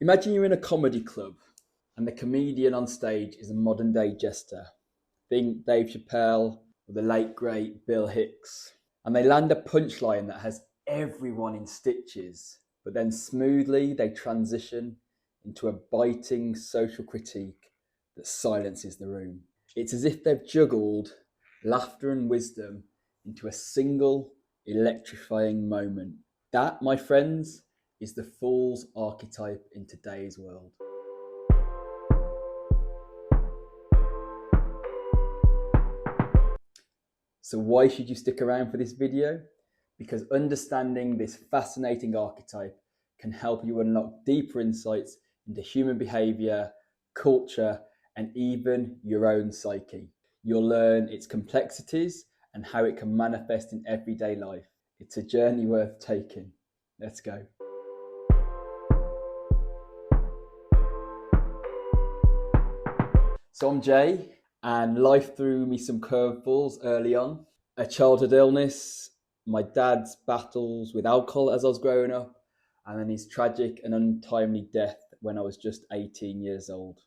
Imagine you're in a comedy club and the comedian on stage is a modern day jester. Think Dave Chappelle or the late great Bill Hicks. And they land a punchline that has everyone in stitches, but then smoothly they transition into a biting social critique that silences the room. It's as if they've juggled laughter and wisdom into a single electrifying moment. That, my friends, is the fool's archetype in today's world. So why should you stick around for this video? Because understanding this fascinating archetype can help you unlock deeper insights into human behavior, culture, and even your own psyche. You'll learn its complexities and how it can manifest in everyday life. It's a journey worth taking. Let's go. So I'm Jay, and life threw me some curveballs early on. A childhood illness, my dad's battles with alcohol as I was growing up, and then his tragic and untimely death when I was just 18 years old.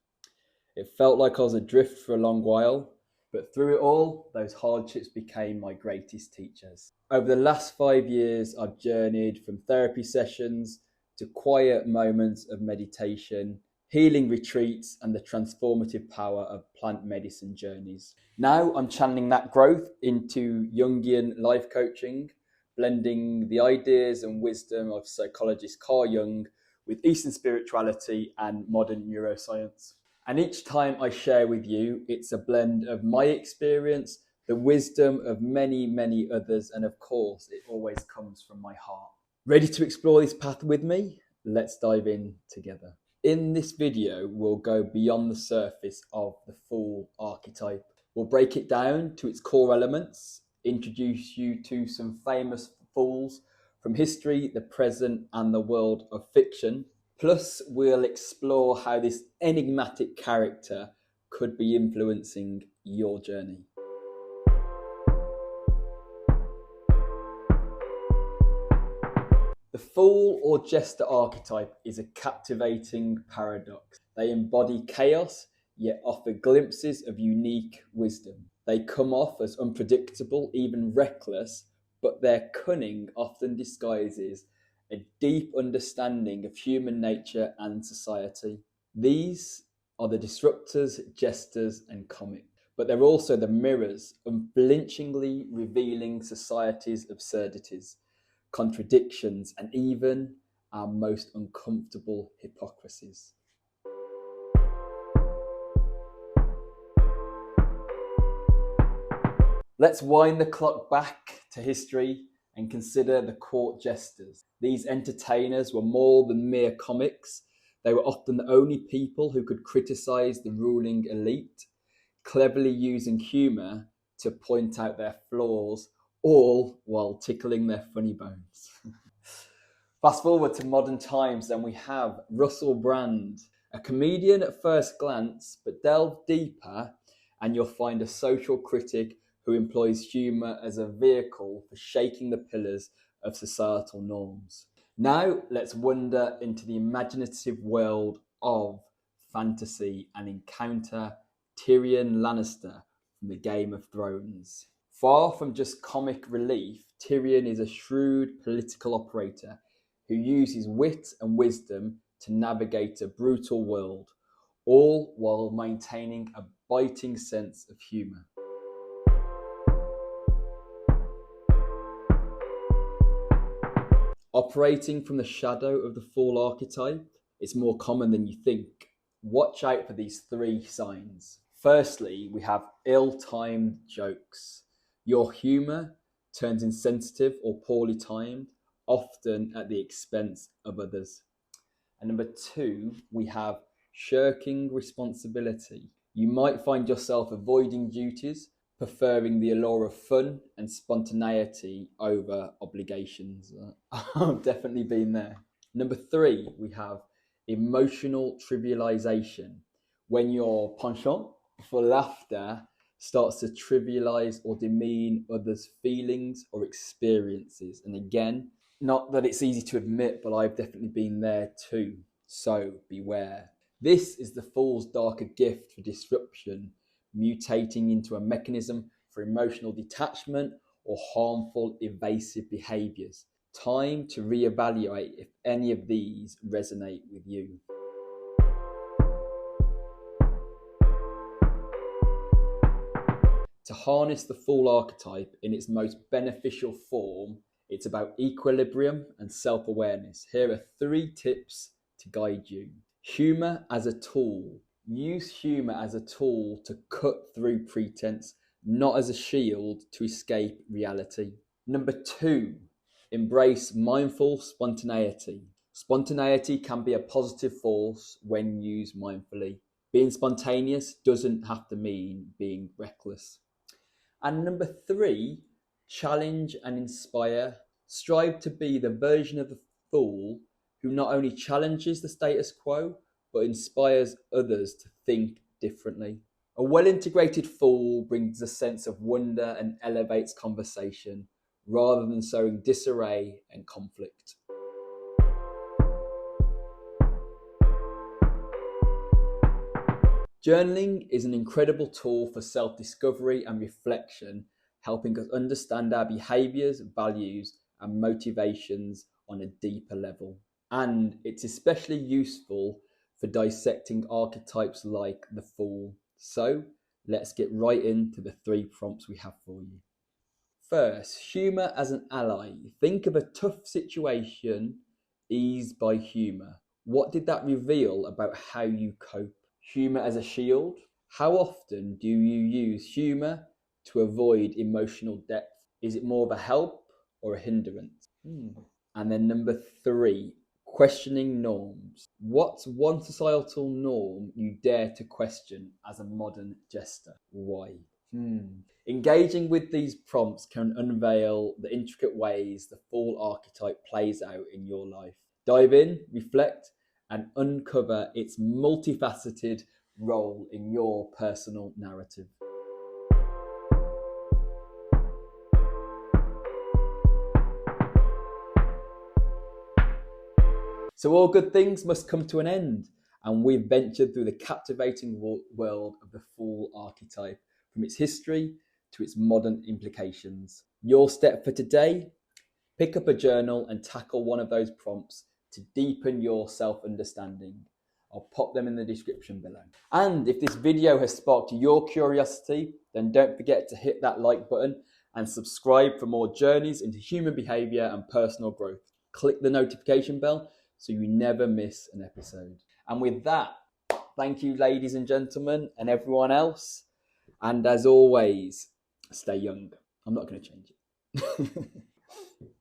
It felt like I was adrift for a long while, but through it all, those hardships became my greatest teachers. Over the last 5 years, I've journeyed from therapy sessions to quiet moments of meditation, healing retreats, and the transformative power of plant medicine journeys. Now I'm channeling that growth into Jungian life coaching, blending the ideas and wisdom of psychologist Carl Jung with Eastern spirituality and modern neuroscience. And each time I share with you, it's a blend of my experience, the wisdom of many, many others, and of course, it always comes from my heart. Ready to explore this path with me? Let's dive in together. In this video, we'll go beyond the surface of the Fool archetype. We'll break it down to its core elements, introduce you to some famous fools from history, the present, and the world of fiction. Plus, we'll explore how this enigmatic character could be influencing your journey. The Fool or Jester archetype is a captivating paradox. They embody chaos, yet offer glimpses of unique wisdom. They come off as unpredictable, even reckless, but their cunning often disguises a deep understanding of human nature and society. These are the disruptors, jesters, and comics, but they're also the mirrors, unflinchingly revealing society's absurdities, contradictions, and even our most uncomfortable hypocrisies. Let's wind the clock back to history and consider the court jesters. These entertainers were more than mere comics. They were often the only people who could criticize the ruling elite, cleverly using humor to point out their flaws, all while tickling their funny bones. Fast forward to modern times, and we have Russell Brand, a comedian at first glance, but delve deeper and you'll find a social critic who employs humour as a vehicle for shaking the pillars of societal norms. Now let's wander into the imaginative world of fantasy and encounter Tyrion Lannister from the Game of Thrones. Far from just comic relief, Tyrion is a shrewd political operator who uses wit and wisdom to navigate a brutal world, all while maintaining a biting sense of humour. Operating from the shadow of the Fool archetype, it's more common than you think. Watch out for these three signs. Firstly, we have ill-timed jokes. Your humour turns insensitive or poorly timed, often at the expense of others. And number two, we have shirking responsibility. You might find yourself avoiding duties, preferring the allure of fun and spontaneity over obligations. I've definitely been there. Number three, we have emotional trivialization. When your penchant for laughter starts to trivialize or demean others' feelings or experiences. And again, not that it's easy to admit, but I've definitely been there too. So beware. This is the Fool's darker gift for disruption, mutating into a mechanism for emotional detachment or harmful evasive behaviours. Time to reevaluate if any of these resonate with you. To harness the Fool archetype in its most beneficial form, it's about equilibrium and self-awareness. Here are 3 tips to guide you. Humour as a tool. Use humour as a tool to cut through pretense, not as a shield to escape reality. Number 2, embrace mindful spontaneity. Spontaneity can be a positive force when used mindfully. Being spontaneous doesn't have to mean being reckless. And number 3, challenge and inspire. Strive to be the version of the Fool who not only challenges the status quo, but inspires others to think differently. A well-integrated Fool brings a sense of wonder and elevates conversation, rather than sowing disarray and conflict. Journaling is an incredible tool for self-discovery and reflection, helping us understand our behaviours, values, and motivations on a deeper level. And it's especially useful for dissecting archetypes like the Fool. So let's get right into the 3 prompts we have for you. First, humour as an ally. Think of a tough situation eased by humour. What did that reveal about how you cope? Humour as a shield. How often do you use humour to avoid emotional depth? Is it more of a help or a hindrance? And then number 3, questioning norms. What's one societal norm you dare to question as a modern jester? Why? Engaging with these prompts can unveil the intricate ways the Fool archetype plays out in your life. Dive in, reflect, and uncover its multifaceted role in your personal narrative. So all good things must come to an end, and we've ventured through the captivating world of the Fool archetype, from its history to its modern implications. Your step for today: pick up a journal and tackle one of those prompts to deepen your self-understanding. I'll pop them in the description below. And if this video has sparked your curiosity, then don't forget to hit that like button and subscribe for more journeys into human behaviour and personal growth. Click the notification bell so you never miss an episode. And with that, thank you, ladies and gentlemen, and everyone else. And as always, stay young. I'm not going to change it.